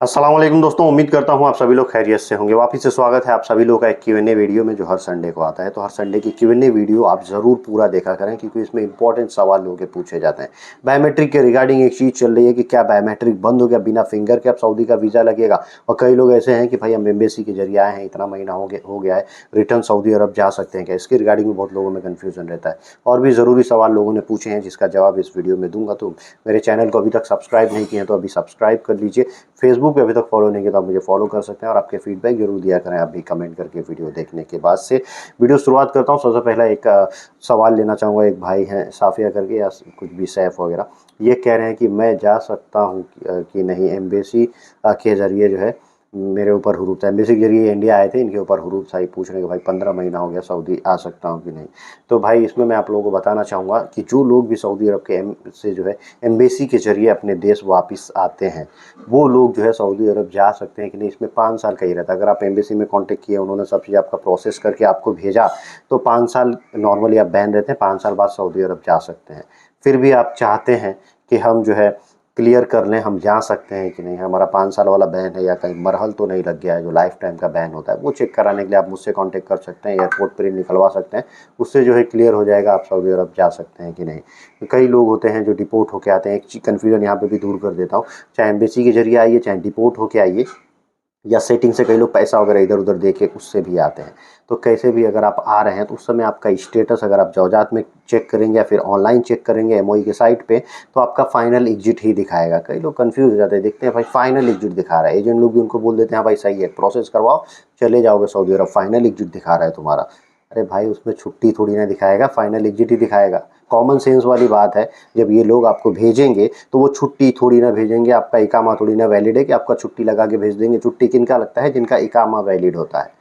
अस्सलाम वालेकुम दोस्तों, उम्मीद करता हूँ आप सभी लोग खैरियत से होंगे। वापस से स्वागत है आप सभी लोग का एक Q&A वीडियो में जो हर संडे को आता है। तो हर संडे की Q&A वीडियो आप ज़रूर पूरा देखा करें क्योंकि इसमें इंपॉर्टेंट सवाल लोगों के पूछे जाते हैं। बायोमेट्रिक के रिगार्डिंग एक चीज़ चल रही है कि क्या बायोमेट्रिक बंद हो गया, बिना फिंगर के अब सऊदी का वीज़ा लगेगा। और कई लोग ऐसे हैं कि भाई हम एम्बेसी के जरिए आए हैं, इतना महीना हो गया है, रिटर्न सऊदी अरब जा सकते हैं क्या? इसके रिगार्डिंग में बहुत लोगों में कन्फ्यूज़न रहता है। और भी ज़रूरी सवाल लोगों ने पूछे हैं जिसका जवाब इस वीडियो में दूंगा। तो मेरे चैनल को अभी तक सब्सक्राइब नहीं किए हैं तो अभी सब्सक्राइब कर लीजिए। फेसबुक पे अभी तक फॉलो नहीं किया तो आप मुझे फॉलो कर सकते हैं और आपके फीडबैक जरूर दिया करें आप भी कमेंट करके वीडियो देखने के बाद से। वीडियो शुरुआत करता हूँ। सबसे पहला एक सवाल लेना चाहूँगा। एक भाई हैं साफिया करके या कुछ भी सैफ वगैरह, ये कह रहे हैं कि मैं जा सकता हूँ कि नहीं एम्बेसी के ज़रिए जो है मेरे ऊपर हुरूफ था। एम्बेसी के जरिए इंडिया आए थे, इनके ऊपर हुरूफ था। पूछ रहे हैं कि भाई 15 महीना हो गया सऊदी आ सकता हूँ कि नहीं। तो भाई इसमें मैं आप लोगों को बताना चाहूँगा कि जो लोग भी सऊदी अरब के से जो है एम्बेसी के जरिए अपने देश वापस आते हैं वो लोग जो है सऊदी अरब जा सकते हैं कि नहीं। इसमें 5 साल का ही रहता है। अगर आप एम्बेसी में कांटेक्ट किए, उन्होंने सब चीज़ आपका प्रोसेस करके आपको भेजा तो 5 साल नॉर्मली आप बैन रहते हैं। 5 साल बाद सऊदी अरब जा सकते हैं। फिर भी आप चाहते हैं कि हम जो है क्लियर कर लें, हम जा सकते हैं कि नहीं, हमारा 5 साल वाला बैन है या कहीं मरहल तो नहीं लग गया है जो लाइफ टाइम का बैन होता है, वो चेक कराने के लिए आप मुझसे कांटेक्ट कर सकते हैं। एयरपोर्ट प्रिंट निकलवा सकते हैं, उससे जो है क्लियर हो जाएगा आप सऊदी अरब जा सकते हैं कि नहीं। कई लोग होते हैं जो डिपोर्ट होकर आते हैं। एक कन्फ्यूजन यहाँ पे भी दूर कर देता हूँ, चाहे एम्बेसी के जरिए आइए चाहे डिपोर्ट होके आइए या सेटिंग से कई लोग पैसा वगैरह इधर उधर दे के उससे भी आते हैं। तो कैसे भी अगर आप आ रहे हैं तो उस समय आपका स्टेटस अगर आप जौजात में चेक करेंगे या फिर ऑनलाइन चेक करेंगे एमओई के साइट पे तो आपका फाइनल एग्जिट ही दिखाएगा। कई लोग कंफ्यूज हो जाते हैं, देखते हैं भाई फाइनल एग्जिट दिखा रहा है, एजेंट लोग भी उनको बोल देते हैं भाई सही है प्रोसेस करवाओ चले जाओगे सऊदी अरब, फाइनल एग्जिट दिखा रहा है तुम्हारा। अरे भाई उसमें छुट्टी थोड़ी ना दिखाएगा, फाइनल एग्जिट ही दिखाएगा। कॉमन सेंस वाली बात है। जब ये लोग आपको भेजेंगे तो वो छुट्टी थोड़ी ना भेजेंगे, आपका इकामा थोड़ी ना वैलिड है कि आपका छुट्टी लगा के भेज देंगे। छुट्टी किनका लगता है? जिनका इकामा वैलिड होता है।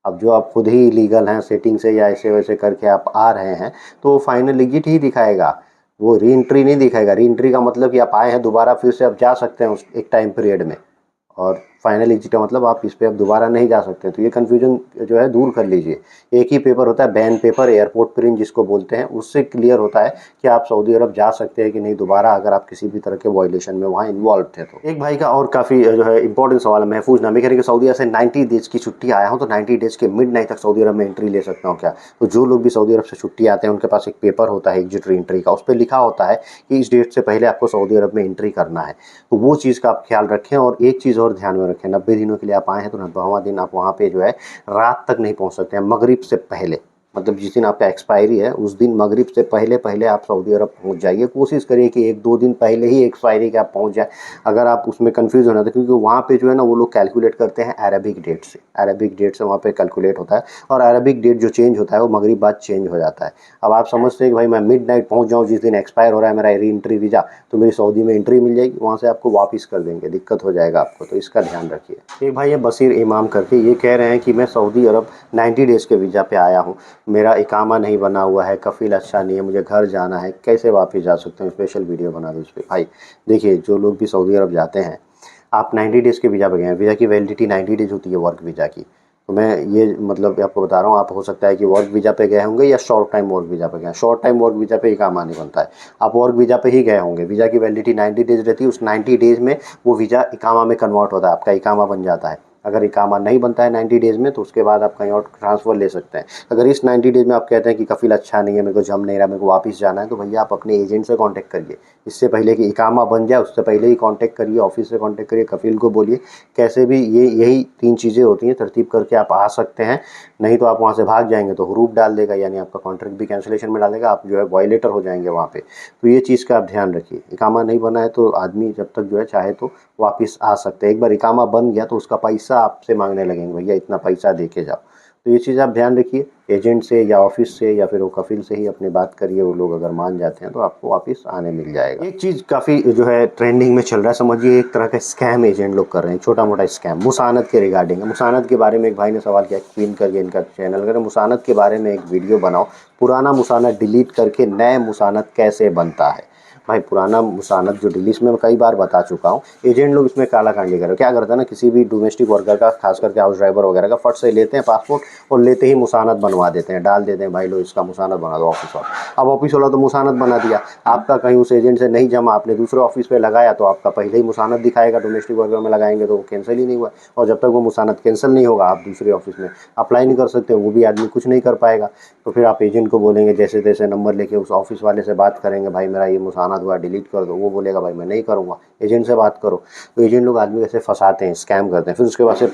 अब जो आप खुद ही लीगल हैं सेटिंग से या ऐसे वैसे करके आप आ रहे हैं तो वो फाइनल एग्जिट ही दिखाएगा, वो री एंट्री नहीं दिखाएगा। री एंट्री का मतलब कि आप आए हैं दोबारा फिर से आप जा सकते हैं उस एक टाइम पीरियड में, और फाइनल एग्जिट का मतलब आप इस पे अब दोबारा नहीं जा सकते। तो ये कन्फ्यूजन जो है दूर कर लीजिए। एक ही पेपर होता है बैन पेपर, एयरपोर्ट प्रिंट जिसको बोलते हैं, उससे क्लियर होता है कि आप सऊदी अरब जा सकते हैं कि नहीं दोबारा, अगर आप किसी भी तरह के वायलेशन में वहाँ इन्वॉल्व थे। तो एक भाई का और काफ़ी जो है इंपॉर्टेंट सवाल है, महफूज नामी कह रहे कि सऊदी अरब से 90 डेज की छुट्टी आया हूँ तो 90 डेज के मिड नाइट तक सऊदी अरब में एंट्री ले सकता हूँ क्या? तो जो लोग भी सऊदी अरब से छुट्टी आते हैं उनके पास एक पेपर होता है एग्जिट री एंट्री का, उस पर लिखा होता है कि इस डेट से पहले आपको सऊदी अरब में एंट्री करना है। तो वो चीज़ का आप ख्याल रखें। और एक चीज़ और ध्यान में रखें, 90 दिनों के लिए आप आए हैं तो 90वां दिन आप वहाँ पे जो है रात तक नहीं पहुँच सकते हैं, मगरिब से पहले। मतलब जिस दिन आपका एक्सपायरी है उस दिन मगरिब से पहले पहले आप सऊदी अरब पहुँच जाइए। कोशिश करिए कि 1-2 दिन पहले ही एक्सपायरी के आप पहुँच जाए। अगर आप उसमें कन्फ्यूज़ होना था क्योंकि वहाँ पे जो है ना वो लोग कैलकुलेट करते हैं अरबिक डेट से, अरबिक डेट से वहाँ पे कैलकुलेट होता है और अरबिक डेट जो चेंज होता है वो मगरिब बाद चेंज हो जाता है। अब आप समझते हैं कि भाई मैं मिड नाइट पहुँच जाऊँ जिस दिन एक्सपायर हो रहा है मेरा री एंट्री वीज़ा, तो मेरी सऊदी में एंट्री मिल जाएगी, वहाँ से आपको वापस कर देंगे, दिक्कत हो जाएगा आपको। तो इसका ध्यान रखिए। एक भाई है बशीर इमाम करके, ये कह रहे हैं कि मैं सऊदी अरब 90 डेज़ के वीज़ा पे आया हूँ, मेरा इकामा नहीं बना हुआ है, कफ़ील अच्छा नहीं है, मुझे घर जाना है, कैसे वापस जा सकते हैं? स्पेशल वीडियो बना दो इस पर। भाई देखिए, जो लोग भी सऊदी अरब जाते हैं, आप 90 डेज़ के वीज़ा पे गए हैं, वीज़ा की वैलिडिटी 90 डेज़ होती है वर्क वीज़ा की। तो मैं ये मतलब आपको बता रहा हूँ, आप हो सकता है कि वर्क वीज़ा पे गए होंगे या शॉर्ट टाइम वर्क वीज़ा पे गए हैं। शॉर्ट टाइम वर्क वीज़ा पे इकामा नहीं बनता है, आप वर्क वीज़ा पे ही गए होंगे। वीज़ा की वैलिडिटी 90 डेज़ रहती है, उस 90 डेज़ में वो वीज़ा इकामा में कन्वर्ट होता है, आपका इकामा बन जाता है। अगर इकामा नहीं बनता है 90 डेज़ में तो उसके बाद आप कहीं और ट्रांसफ़र ले सकते हैं। अगर इस 90 डेज़ में आप कहते हैं कि कफ़ील अच्छा नहीं है, मेरे को जम नहीं रहा, मेरे को वापस जाना है, तो भैया आप अपने एजेंट से कांटेक्ट करिए। इससे पहले कि इकामा बन जाए उससे पहले ही कांटेक्ट करिए, ऑफिस से कांटेक्ट करिए, कफ़ील को बोलिए। कैसे भी ये यही 3 चीज़ें होती हैं, तरतीब करके आप आ सकते हैं। नहीं तो आप वहाँ से भाग जाएंगे तो हुरूफ डाल देगा, यानी आपका कॉन्ट्रैक्ट भी कैंसिलेशन में डालेगा, आप जो है वायलेटर हो जाएंगे वहाँ पे। तो ये चीज़ का आप ध्यान रखिए। इकामा नहीं बना है तो आदमी जब तक जो है चाहे तो वापस आ सकते हैं। एक बार इकामा बन गया तो उसका पैसा आपसे मांगने लगेंगे, भैया इतना पैसा दे के जाओ। तो ये चीज़ आप ध्यान रखिए। एजेंट से या ऑफिस से या फिर वो कफ़ील से ही अपनी बात करिए, वो लोग अगर मान जाते हैं तो आपको वापस आने मिल जाएगा। एक चीज़ काफ़ी जो है ट्रेंडिंग में चल रहा है, समझिए एक तरह का स्कैम एजेंट लोग कर रहे हैं, छोटा मोटा स्कैम। मुसानत के रिगार्डिंग है, मुसानत के बारे में एक भाई ने सवाल किया, क्वीन करके इनका चैनल कर, मुसानत के बारे में एक वीडियो बनाओ, पुराना मुसानत डिलीट करके नए मुसानत कैसे बनता है। भाई पुराना मुसानत जो डिलीट में मैं कई बार बता चुका हूँ, एजेंट लोग इसमें काला कांडी कर रहे हैं। क्या करते हैं ना, किसी भी डोमेस्टिक वर्कर का, खास करके हाउस ड्राइवर वगैरह का, फट से लेते हैं पासपोर्ट और लेते ही मुसानत बनवा देते हैं, डाल देते हैं भाई लो इसका मुसानत बना दो ऑफिस वाला। अब ऑफिस वाला तो मुसानत बना दिया, आपका कहीं उस एजेंट से नहीं जमा, आपने दूसरे ऑफिस पे लगाया तो आपका पहले ही मुसानत दिखाएगा, डोमेस्टिक वर्कर में लगाएंगे तो वो कैंसिल ही नहीं हुआ। और जब तक वो मुसानत कैंसिल नहीं होगा आप दूसरे ऑफिस में अप्लाई नहीं कर सकते, वो भी आदमी कुछ नहीं कर पाएगा। तो फिर आप एजेंट को बोलेंगे, जैसे तैसे नंबर लेके उस ऑफिस वाले से बात करेंगे, भाई मेरा ये मुसानत हुआ डिलीट कर दो। वो बोलेगा भाई मैं नहीं करूँगा, एजेंट से बात करो। तो एजेंट लोग आदमी ऐसे फंसाते हैं, स्कैम करते हैं। फिर उसके बाद से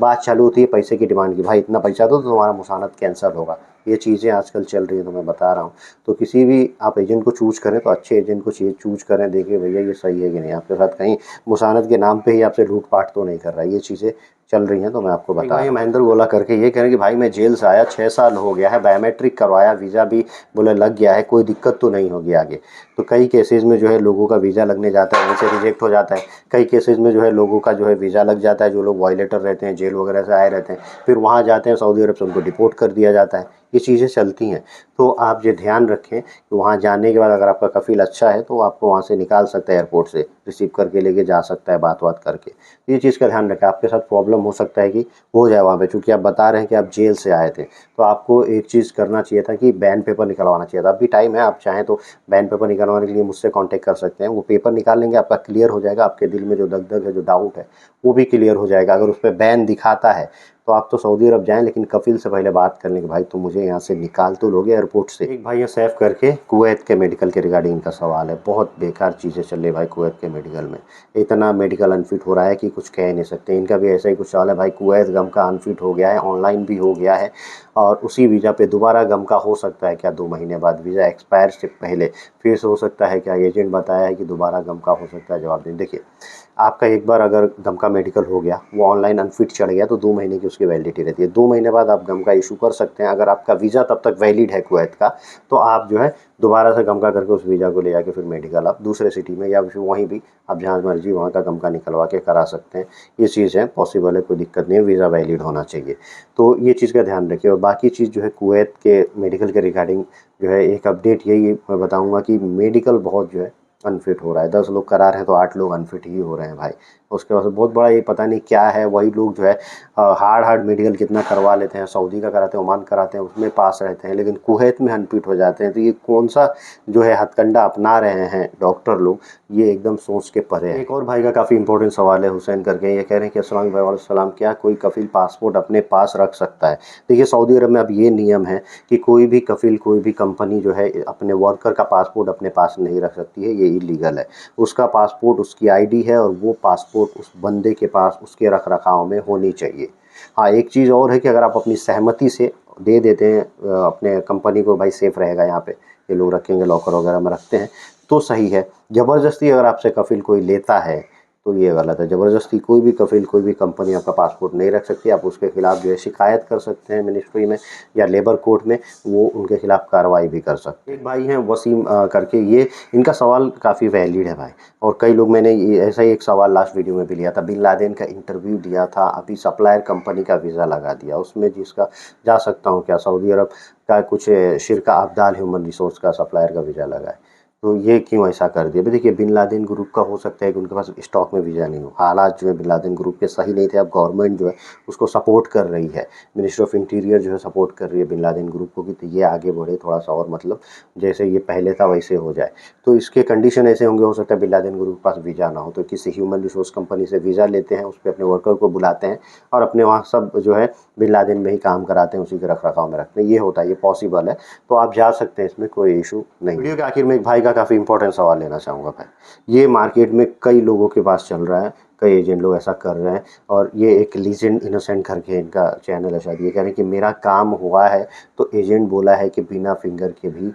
बात चालू होती है पैसे की डिमांड की, भाई इतना पैसा दो तो तुम्हारा मुसानत कैंसिल होगा। ये चीज़ें आजकल चल रही हैं, तो मैं बता रहा हूँ। तो किसी भी आप एजेंट को चूज़ करें तो अच्छे एजेंट को चूज़ करें, देखिए भैया ये सही है कि नहीं, आपके साथ कहीं मुसानत के नाम पे ही आपसे लूट-पाट तो नहीं कर रहा है। ये चीज़ें चल रही हैं, तो मैं आपको बता रहा हूँ। महेंद्र गोला करके ये कह रहे हैं कि भाई मैं जेल से आया 6 साल हो गया है, बायोमेट्रिक करवाया, वीज़ा भी बोले लग गया है, कोई दिक्कत तो नहीं होगी आगे। तो कई केसेज़ में जो है लोगों का वीज़ा लगने जाता है, वहीं से रिजेक्ट हो जाता है। कई केसेज़ में जो है लोगों का जो है वीज़ा लग जाता है, जो लोग वायलेटर रहते हैं, जेल वगैरह से आए रहते हैं, फिर वहाँ जाते हैं सऊदी अरब से, उनको डिपोर्ट कर दिया जाता है। ये चीज़ें चलती हैं। तो आप ये ध्यान रखें कि वहाँ जाने के बाद अगर आपका कफ़ील अच्छा है तो आपको वहाँ से निकाल सकता है, एयरपोर्ट से रिसीव करके लेके जा सकता है, बात-वात करके। तो ये चीज़ का ध्यान रखें। आपके साथ प्रॉब्लम हो सकता है कि हो जाए वहाँ पे, चूँकि आप बता रहे हैं कि आप जेल से आए थे, तो आपको एक चीज़ करना चाहिए था कि बैन पेपर निकलवाना चाहिए था। अभी टाइम है, आप चाहें तो बैन पेपर निकलवाने के लिए मुझसे कॉन्टैक्ट कर सकते हैं। वो पेपर निकाल लेंगे, आपका क्लियर हो जाएगा, आपके दिल में जो दग-दग है, जो डाउट है, वो भी क्लियर हो जाएगा। अगर उस पे बैन दिखाता है तो आप तो सऊदी अरब जाएँ, लेकिन कफ़ील से पहले बात कर लें कि भाई तुम मुझे यहाँ से निकाल तो लोगे एयरपोर्ट से। एक भाई है सैफ करके, कुवैत के मेडिकल के रिगार्डिंग इनका सवाल है। बहुत बेकार चीज़ें चल रही है भाई कुवैत के मेडिकल में। इतना मेडिकल अनफिट हो रहा है कि कुछ कह ही नहीं सकते। इनका भी ऐसा ही कुछ सवाल है भाई, कुवैत गम का अनफिट हो गया है, ऑनलाइन भी हो गया है, और उसी वीज़ा पे दोबारा गम का हो सकता है क्या 2 महीने बाद, वीज़ा एक्सपायर से पहले फिर से हो सकता है क्या? एजेंट बताया है कि दोबारा गम का हो सकता है। जवाब दें, देखिए आपका एक बार अगर गम का मेडिकल हो गया, वो ऑनलाइन अनफिट चढ़ गया, तो 2 महीने की उसकी वैलिडिटी रहती है। 2 महीने बाद आप गम का इशू कर सकते हैं। अगर आपका वीज़ा तब तक वैलिड है कुवैत का, तो आप जो है दोबारा से गम का करके उस वीज़ा को ले जाके फिर मेडिकल आप दूसरे सिटी में या फिर वहीं भी आप जहाँ मर्जी वहाँ का गम का निकलवा के करा सकते हैं। ये चीज़ है, पॉसिबल है, कोई दिक्कत नहीं है, वीज़ा वैलिड होना चाहिए। तो ये चीज़ का ध्यान रखिए। और बाकी चीज़ जो है कुवैत के मेडिकल के रिगार्डिंग जो है एक अपडेट यही मैं बताऊँगा कि मेडिकल बहुत जो है अनफिट हो रहा है। 10 लोग करा रहे हैं तो 8 लोग अनफिट ही हो रहे हैं भाई। उसके बाद से बहुत बड़ा ये पता नहीं क्या है, वही लोग जो है हार्ड मेडिकल कितना करवा लेते हैं, सऊदी का कराते हैं, ओमान कराते हैं, उसमें पास रहते हैं, लेकिन कुवैत में अनफिट हो जाते हैं। तो ये कौन-सा जो है हथकंडा अपना रहे हैं डॉक्टर लोग, ये एकदम सोच के परे है। एक और भाई का काफ़ी इंपॉर्टेंट सवाल है, हुसैन करके, ये कह रहे हैं कि अस्सलाम वालेकुम सलाम, क्या कोई कफ़ील पासपोर्ट अपने पास रख सकता है? देखिए सऊदी अरब में अब ये नियम है कि कोई भी कफ़ील, कोई भी कंपनी जो है अपने वर्कर का पासपोर्ट अपने पास नहीं रख सकती है, ये इल्लीगल है। उसका पासपोर्ट, उसकी आईडी है, और वो पासपोर्ट उस बंदे के पास उसके रख-रखाव में होनी चाहिए। हाँ, एक चीज़ और है कि अगर आप अपनी सहमति से दे देते हैं अपने कंपनी को, भाई सेफ़ रहेगा यहाँ पे, ये लोग रखेंगे, लॉकर वगैरह में रखते हैं, तो सही है। ज़बरदस्ती अगर आपसे कफ़ील कोई लेता है तो ये गलत है। ज़बरदस्ती कोई भी कफ़ील, कोई भी कंपनी आपका पासपोर्ट नहीं रख सकती। आप उसके खिलाफ़ जो है शिकायत कर सकते हैं मिनिस्ट्री में या लेबर कोर्ट में, वो उनके खिलाफ़ कार्रवाई भी कर सकते हैं। एक भाई हैं वसीम करके, ये इनका सवाल काफ़ी वैलिड है भाई, और कई लोग, मैंने ये ऐसा ही एक सवाल लास्ट वीडियो में भी लिया था। बिन लादेन का इंटरव्यू दिया था, अभी सप्लायर कंपनी का वीज़ा लगा दिया, उसमें जिसका जा सकता हूँ क्या, सऊदी अरब का कुछ शिरका अब्दाल ह्यूमन रिसोर्स का सप्लायर का वीज़ा लगा है। तो ये क्यों ऐसा कर दिया? भाई देखिए, बिन लादेन ग्रुप का हो सकता है कि उनके पास स्टॉक में वीज़ा नहीं हो, हालात जो है बिन लादेन ग्रुप के सही नहीं थे। अब गवर्नमेंट जो है उसको सपोर्ट कर रही है, मिनिस्ट्री ऑफ इंटीरियर जो है सपोर्ट कर रही है बिन लादेन ग्रुप को कि तो ये आगे बढ़े थोड़ा सा, और मतलब जैसे ये पहले था वैसे हो जाए। तो इसके कंडीशन ऐसे होंगे, हो सकता है बिन लादेन ग्रुप के पास वीज़ा ना हो, तो किसी ह्यूमन रिसोर्स कंपनी से वीज़ा लेते हैं, उस पे अपने वर्कर को बुलाते हैं और अपने वहाँ सब जो है बिन लादेन में ही काम कराते हैं, उसी के रख-रखाव में रखते हैं। ये होता है, ये पॉसिबल है, तो आप जा सकते हैं, इसमें कोई इशू नहीं। वीडियो के आखिर में एक भाई का काफ़ी इंपॉर्टेंट सवाल लेना चाहूँगा भाई। ये मार्केट में कई लोगों के पास चल रहा है, कई एजेंट लोग ऐसा कर रहे हैं, और ये एक लीजेंड इनोसेंट करके इनका चैनल है शायद, ये कह रहे हैं कि मेरा काम हुआ है तो एजेंट बोला है कि बिना फिंगर के भी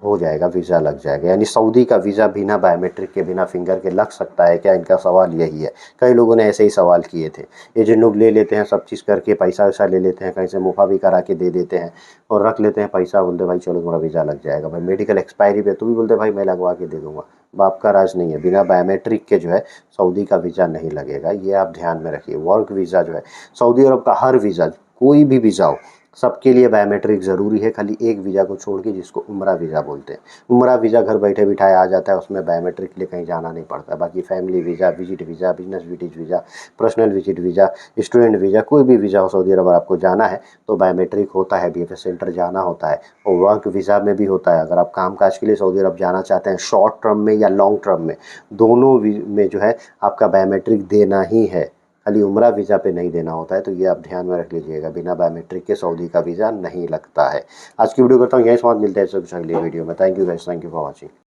हो जाएगा, वीज़ा लग जाएगा। यानी सऊदी का वीज़ा बिना बायोमेट्रिक के, बिना फिंगर के लग सकता है क्या? इनका सवाल यही है। कई लोगों ने ऐसे ही सवाल किए थे। एजेंट लोग ले लेते हैं सब चीज़ करके, पैसा-वैसा ले लेते हैं, कहीं से मुफ़ा भी करा के दे देते हैं और रख लेते हैं पैसा, बोलते भाई चलो तुम्हारा वीज़ा लग जाएगा। भाई मेडिकल एक्सपायरी पे तो भी बोलते भाई मैं लगवा के दे दूँगा। बाप का राज नहीं है, बिना बायोमेट्रिक के जो है सऊदी का वीज़ा नहीं लगेगा, ये आप ध्यान में रखिए। वर्क वीज़ा जो है, सऊदी अरब का हर वीज़ा, कोई भी वीज़ा हो, सबके लिए बायोमेट्रिक ज़रूरी है, खाली एक वीज़ा को छोड़ के जिसको उम्रा वीज़ा बोलते हैं। उम्रा वीज़ा घर बैठे बिठाए आ जाता है, उसमें बायोमेट्रिक के लिए कहीं जाना नहीं पड़ता। बाकी family visa, visit visa, business visit visa, personal visit visa, student visa, कोई भी वीज़ा हो सऊदी अरब अगर आपको जाना है तो बायोमेट्रिक होता है, बीएफएस सेंटर जाना होता है। और वर्क वीज़ा में भी होता है, अगर आप काम-काज के लिए सऊदी अरब जाना चाहते हैं शॉर्ट टर्म में या लॉन्ग टर्म में, दोनों में जो है आपका बायोमेट्रिक देना ही है। खाली उम्रा वीज़ा पे नहीं देना होता है, तो ये आप ध्यान में रख लीजिएगा, बिना बायोमेट्रिक के सऊदी का वीज़ा नहीं लगता है। आज की वीडियो करता हूँ यहीं समाप्त, मिलते हैं कुछ अगली वीडियो में। Thank you guys, thank you for watching.